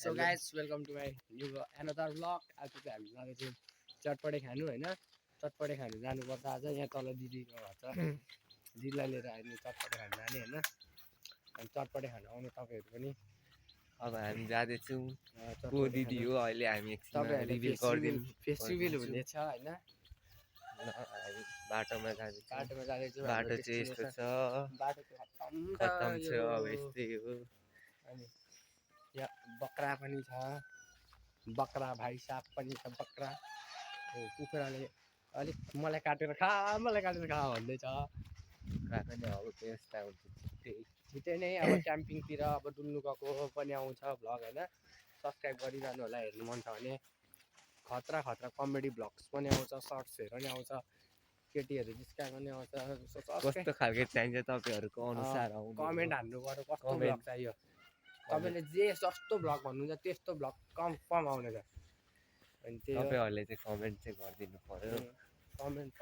So guys, welcome to my new another vlog. आज चाहिँ हामी जाँदैछौँ चटपटे खानु हैन चटपटे खानु जानुपर्छ आज यहाँ तल दिदीको घर छ दिदीलाई लिएर हामी चटपटे खानु जाने हैन अनि चटपटे खानु आउने तपाईहरु पनि अब हामी जाँदैछौँ को दिदी हो अहिले हामी एकछिनमा रिभिल गर्दिन फेस्टिभल हुनेछ हैन बाटोमा जाँदैछौँ बाटो चाहिँ यस्तो छ बाटो खतम छ अब यस्तै हो अनि यहाँ बक्रा पनि छ बक्रा भाइ साहब पनि छ बक्रा कुखुराले अलिक मलाई काटेर खा भन्दैछ पनि अब व्यवस्था हुन्छ छिटै नै अब क्याम्पिङतिर अब डुल्नु गएको पनि आउँछ भ्लग हैन सब्स्क्राइब गरिरहनु होला हेर्नु मन छ भने खतरा कमेडी भ्लग्स पनि आउँछ सर्ट्सहरु पनि आउँछ केटीहरु जिस्काएको पनि आउँछ कस्तो खालको चाहिन्छ तपाईहरुको अनुसार कमेन्ट हान्नु पर्यो कस्तो भ्लग चाहियो तपाईले जे जस्तो भ्लग भन्नुहुन्छ त्यस्तो भ्लग कन्फर्म आउनेछ अनि त्यही तपाईहरुले चाहिँ कमेन्ट चाहिँ गरिदिनु पर्यो कमेन्ट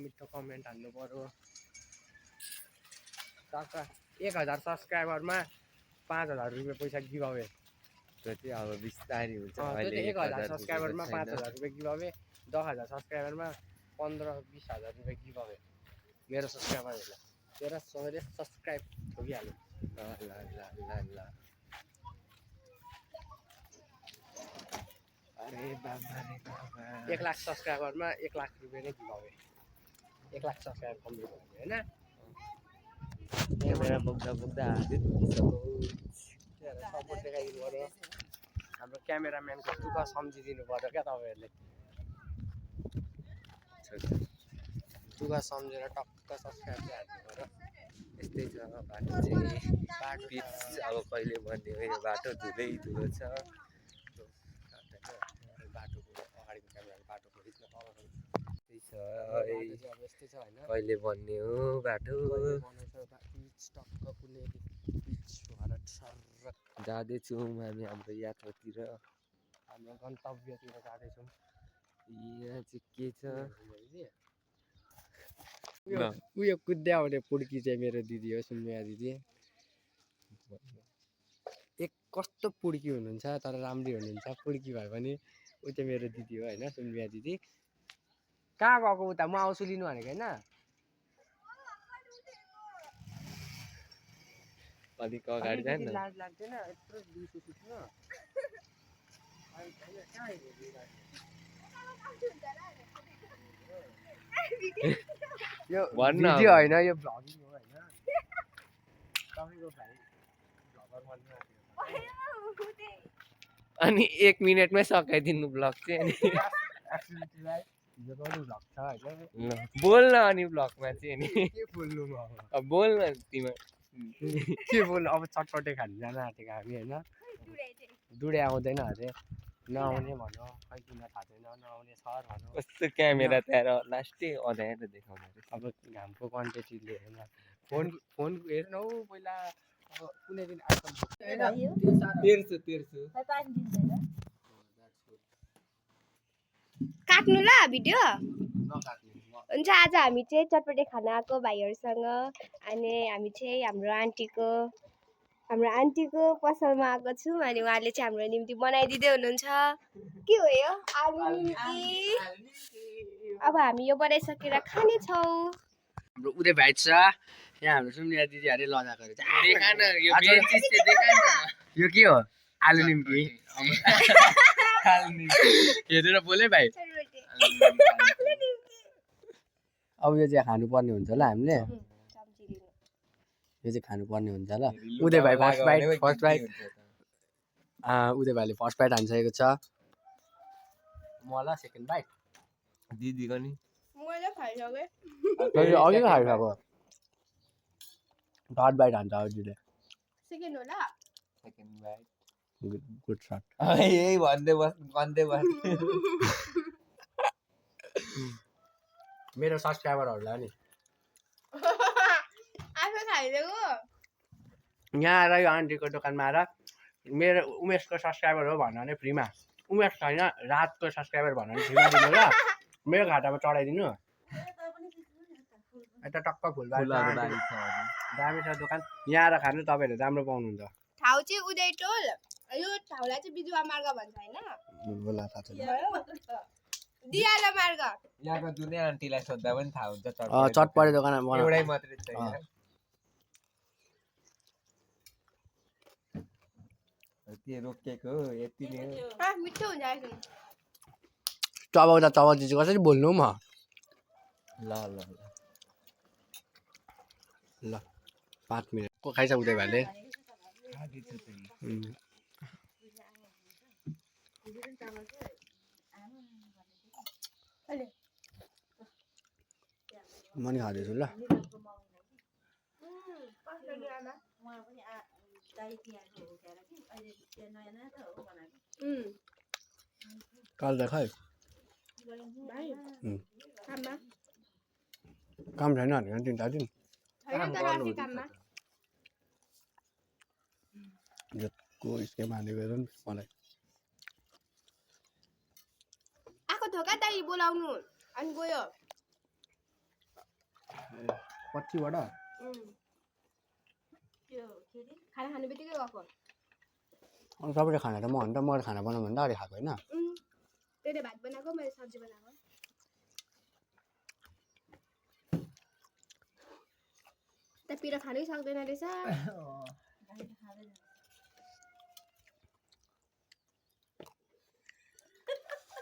मिठो कमेन्ट हान्नु पर्यो टक्क 1000 सब्स्क्राइबरमा 5000 रुपैयाँ पैसा गिभ अवे त्यो चाहिँ अब बिस्तारै हुन्छ अहिले 1000 सब्स्क्राइबरमा 5000 रुपैयाँ गिभ अवे 10000 सब्स्क्राइबरमा 15-20 रुपैयाँ गिभ अवे मेरो सब्स्क्राइबरहरुलाई तेरा सबैले सब्स्क्राइब ठोकिहाल्नु ल अरे बाबा रे बाबा 1 लाख सब्स्क्राइबरमा 1 लाख रुपैयाँ नै give away 1 lakh subscriber complete भयो हैन क्यामेरा बोक्दा सपोर्ट देखाइदिनु पर्यो हाम्रो क्यामेराम्यानको दुःख सम्झिदिनु पर्यो क्या तपाईहरुले दुःख सम्झेर टक्क सब्स्क्राइब हाल्नु पर्यो यस्तै छ बाटो चाहिँ पिच अब कहिले बन्ने हो यो बाटो धुलो छ बाटोको अगाडिको क्यामेराको बाटोको खिच्न यस्तै छ हैन कहिले बन्ने हो बाटो पिच टक्क कुनै पिच भएर सर्रक जाँदैछौँ हामी हाम्रो यात्रातिर हाम्रो गन्तव्यतिर जाँदैछौँ यहाँ चाहिँ के छ उयो कुद्दै आउने पुड्की चाहिँ मेरो दिदी हो सुन्मिया दिदी एक कस्तो पुड्की हुनुहुन्छ तर राम्री हुनुहुन्छ पुड्की भए पनि ऊ चाहिँ मेरो दिदी हो हैन सुन्मिया दिदी कहाँ गएको उता म आउँछु लिनु भनेको हैन अलिक अगाडि जान लाज लाग्दैन यत्रो दिसो सुत्नु यो भिडियो हैन यो भ्लगिङ हो हैन तपाईको भाइ भ्लगर बन्नु आएको अनि 1 मिनेटमै सकाइदिनु ब्लग चाहिँ अनि एक्चुअली हिजो पनि भ्लग छ हैन बोल्न अनि ब्लगमा चाहिँ अनि के बोल्नु म अब बोल्न तिमी के बोल्नु अब चटपटे खानु जान आँटेको हामी हैन दुडे आउँदैन अरे नआउने भन्यो खै किन थाहा छैन नआउने सर भन्यो कस्तो क्यामेरा त्यहाँ लास्टै अँध्यारो देखाउने अब घामको क्वान्टिटीले हैन फोन हेर्नु पहिला अब कुनै दिन आइफोन हैन 1300 काट्नु ल भिडियो नकाट्नु हुन्छ आज हामी चाहिँ चटपटे खाना आएको भाइहरूसँग अनि हामी चाहिँ हाम्रो आन्टीको पसलमा आएको छौँ अनि उहाँले चाहिँ हाम्रो निम्ति बनाइदिँदै हुनुहुन्छ के हो यो आलु निम्ति अब हामी यो बनाइसकेर खानेछौँ हाम्रो उदय भाइ छ यहाँ हाम्रो सुमिया दिदी अरे लजाको यो के हो आलु निम्की हेरेर बोले भाइ अब यो चाहिँ खानुपर्ने हुन्छ ल हामीले यो चाहिँ खानुपर्ने हुन्छ ल उदय भाइ फर्स्ट बाइट उदय भाइले फर्स्ट बाइट हानिसकेको छ मलाई सेकेन्ड बाइट दिदीको नि मैले खाइसकेँ अघि खाइसक्यो थर्ड बाइट हान्छ अझैले सेकेन्ड होला सेकेन्ड बाइट गुड शट यही भन्दै बस मेरो सब्सक्राइबरहरूलाई नि आफै खाइदिएको यहाँ आएर यो आन्टीको दोकानमा आएर मेरो उमेशको सब्सक्राइबर हो भन्नु भने फ्रीमा उमेश छैन रातको सब्सक्राइबर भन्नु भने फ्रीमा दिनु ल मेरो घाटामा चढाइदिनु यता टक्क फुलबारी दामी छ दोकान यहाँ आएर खानु तपाईँहरूले राम्रो पाउनुहुन्छ ठाउँ चाहिँ उदय टोल यो ठाउँलाई चाहिँ बिजुवा मार्ग भन्छ हैन बुलबुला थाहा छैन दियाला मार्ग यहाँको जुनै आन्टीलाई सोद्धा पनि थाहा हुन्छ चटपटे दोकान एउटै मात्रै छ के रोकिएको हो यति नै हो मिठो हुन्छ आइसक्रिम चबाउँदा कसरी बोल्नु म ल ल ल 5 मिनट को खाइसक्दै भाइले म नि खाँदैछु ल काल देखाइ काम छैन भने 3 दिन को स्केम हानेको हेर नि मलाई आको थोका दाइ बोलाउनु अनि गयो पछिबाट खाना खाने बित्तिकै गएको अनि सबैले खाना त म हो नि त मैले खाना बनाउनु भन्दा अगाडि खाएको होइन त्यसले भात बनाएको मैले सब्जी बनाएको त पिरो खानै सक्दैन रहेछ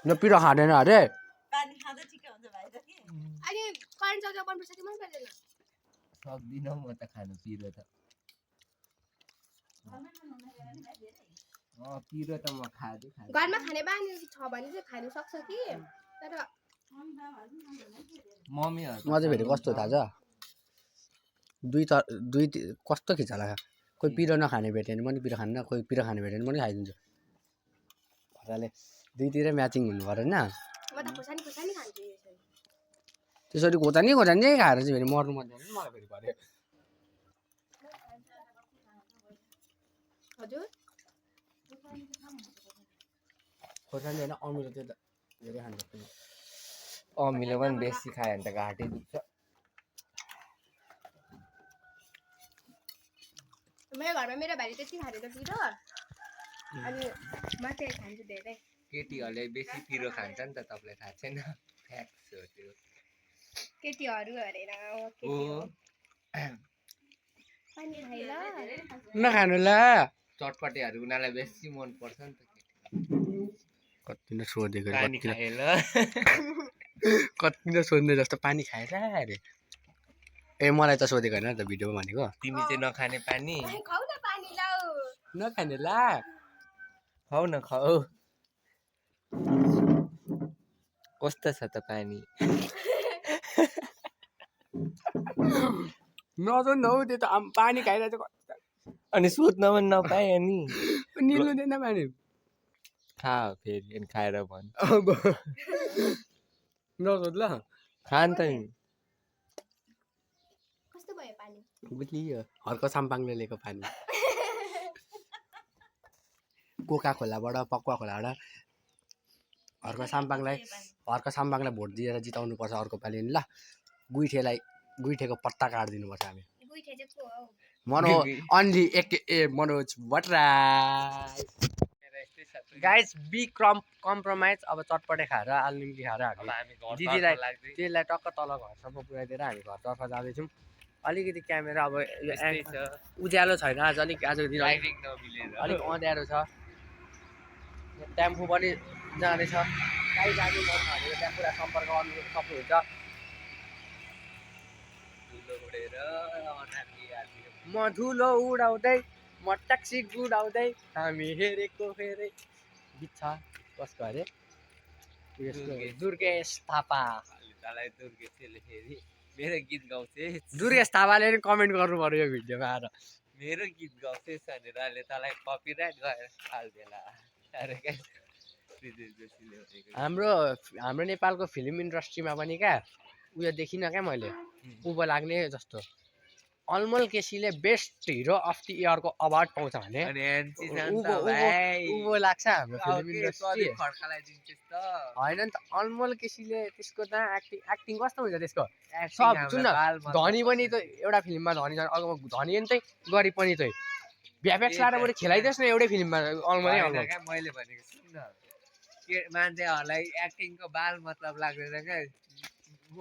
न पिरो खाँदैन अरे अनि करेन्ट चल्छ पर्नुपर्छ कि मन पर्दैन सक्दिनँ म त खानु पिरो त पिरो त म खाँदै घरमा खाने बानी छ भने चाहिँ खानु सक्छ कि तर मम्मीहरू म चाहिँ फेरि कस्तो थाहा छ दुई कस्तो खिच्चा लाग्यो कोही पिरो नखाने भेट्यो भने पनि पिरो खान्न कोही पिरो खाने भेट्यो भने पनि खाइदिन्छु भराले दुईतिरै म्याचिङ हुनु पर्यो होइन म त खोर्सानी खान्छु त्यसरी खोर्सानी चाहिँ खाएर चाहिँ फेरि मर्नु मन जान्छ मलाई फेरि भरे हजुर खोर्सानी होइन अमिलो त्यो त धेरै खानु सक्दैन अमिलो पनि बेसी खायो भने त घाँटी दुख्छ मेरो घरमा मेरो भाइले त्यति खाँदैन पिरो अनि म चाहिँ खान्छु धेरै केटीहरूले बेसी पिरो खान्छ नि त तपाईँलाई थाहा छैन फ्याक्स हो त्यो केटीहरू हेरेर हो पानी खाइ ल नखानु ल चटपटेहरू उनीहरूलाई बेसी मन पर्छ नि त कति न सोधेको पानी खाए ल कति न सोध्ने जस्तो पानी खाएर अरे ए मलाई त सोधेको होइन त भिडियोमा भनेको तिमी चाहिँ नखाने पानी खाऊ न पानी लाऊ नखाने ल खाऊ न खाऊ कस्तो छ त पानी नसोध्न हौ त्यो त पानी खाइरहेको अनि सोध्न पनि नपाए अनि निल्नुहुँदैन पानी खा फेरि अनि खाएर भन् नसोध ल खान त नि कस्तो भयो पानी बुझियो हर्क साम्पाङले ल्याएको पानी कोका खोलाबाट पक्वा खोलाबाट हर्क साम्पाङलाई भोट दिएर जिताउनु पर्छ अर्को पालि ल गुइठेको पत्ता काटिदिनुपर्छ हामी गुइठे चाहिँ को हौ मनोज अन्ली ए Manoj Bhattarai guys be compromise अब चटपटे खाएर आलु निम्की खाएर हामी दिदीलाई त्यसलाई टक्क तल घरसम्म पुऱ्याइदिएर हामी घरतर्फ जाँदैछौँ अलिकति क्यामेरा अब उज्यालो छैन आज आजको दिन अलिक अँध्यारो छ टेम्पो पनि जाँदैछ काहीँ जानु मन छ भने त्यहाँ पुरा सम्पर्क गर्नु सक्नुहुन्छ म धुलो उडाउँदै म ट्याक्सी गुडाउँदै हामी हेरेको फेरि गीत छ कसको अरे दुर्गेश थापा मेरो गीत गाउँथे दुर्गेश थापाले पनि कमेन्ट गर्नु पर्यो यो भिडियोमा आएर मेरो गीत गाउँथेस् भनेर अहिले तँलाई कपिराइट गरेर हाल्देला हाम्रो नेपालको फिल्म इन्डस्ट्रीमा पनि क्या उयो देखिनँ क्या मैले उँभो लाग्ने जस्तो अनमोल केसीले बेस्ट हिरो अफ द इयरको अवार्ड पाउँछ भने उँभो लाग्छ हाम्रो फिल्म इन्डस्ट्री होइन नि त अनमोल केसीले त्यसको त एक्टिङ कस्तो हुन्छ त्यसको सब सुन धनी पनि त एउटा फिल्ममा धनी झन् धनी नि त गरी पनि त भ्यापेक्स लाएर बरु खेलाइदियोस् न एउटै फिल्ममा अलमनै होइन अलम क्या मैले भनेको सुन न के मान्छेहरूलाई एक्टिङको बाल मतलब लाग्दैन क्या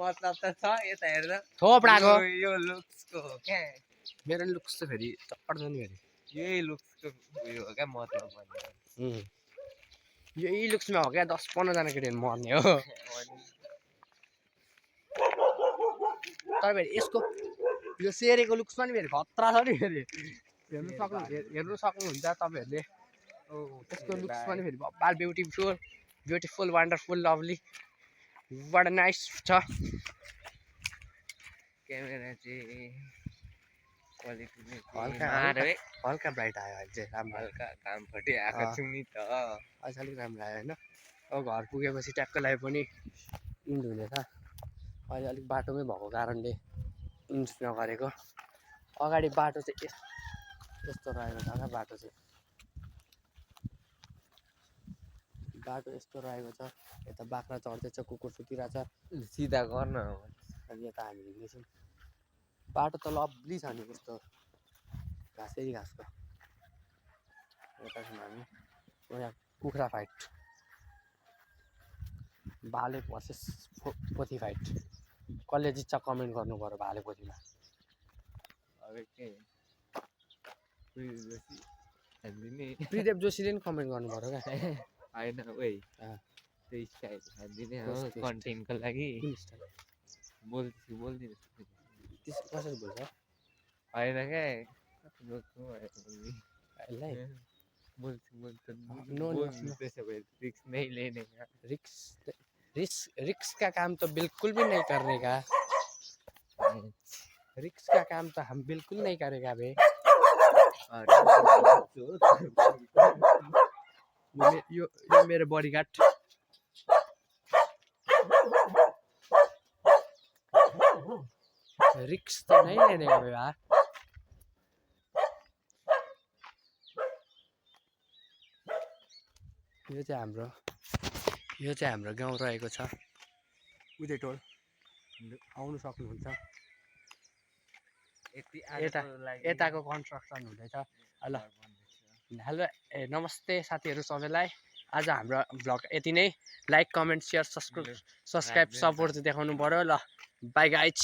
मतलब त छ यता हेर्दा थोपडाको यो लुक्सको हो क्या मेरो लुक्स त फेरि चप्पड छ नि फेरि यही लुक्सको उयो हो क्या मतलब भनेर यही लुक्समा हो क्या 10-15 जना केटीहरू मर्ने हो तर फेरि यसको यो सेरेको लुक्समा नि फेरि खतरा छ नि फेरि हेर्नु सक्नुहुन्छ तपाईँहरूले यसको लुक्स पनि फेरि बब्बाल ब्युटिफुल वन्डरफुल लभली बडा नाइस छ क्यामेरा चाहिँ क्वालिटी हल्का ब्राइट आयो अहिले चाहिँ राम्रो हल्का घामपट्टि आएको छु नि त अहिले अलिक राम्रो आयो होइन अब घर पुगेपछि ट्याक्क लायो पनि इन्ड हुनेछ अहिले अलिक बाटोमै भएको कारणले इन्ड नगरेको अगाडि बाटो चाहिँ यस्तो रहेको छ क्या बाटो यस्तो रहेको छ यता बाख्रा चढ्दैछ कुकुर सुतिरहेछ सिधा गर्न अनि यता हामी हिँड्दैछौँ बाटो त लभली छ नि कस्तो घाँसै घाँसको यता छौँ हामी यहाँ कुखुरा फाइट भाले भर्सेस पोथी फाइट कसले जित्छ कमेन्ट गर्नु पऱ्यो भाले पोथीमा अब के त्रिदेव जोशीले नि कमेन्ट गर्नु पऱ्यो क्या होइन ओइ त्यो स्टाइल हानिदिने हो कन्टेन्टको लागि बोल्दिनँ कसरी बोल्छ होइन क्या यसलाई त्यसो भए रिक्स नै लिने रिक्स का काम तो बिल्कुल भी नहीं करने का रिक्स का काम तो हम बिल्कुल नहीं करेगा बे यो मेरो बडीगार्ड रिक्स तो नहीं लेने का बे यार यो चाहिँ हाम्रो गाउँ रहेको छ उदेटोल आउनु सक्नुहुन्छ यताको कन्स्ट्रक्सन हुँदैछ ल हेलो नमस्ते साथीहरू सबैलाई आज हाम्रो भ्लग यति नै like comment share subscribe support देखाउनु पर्यो ल बाई गाइज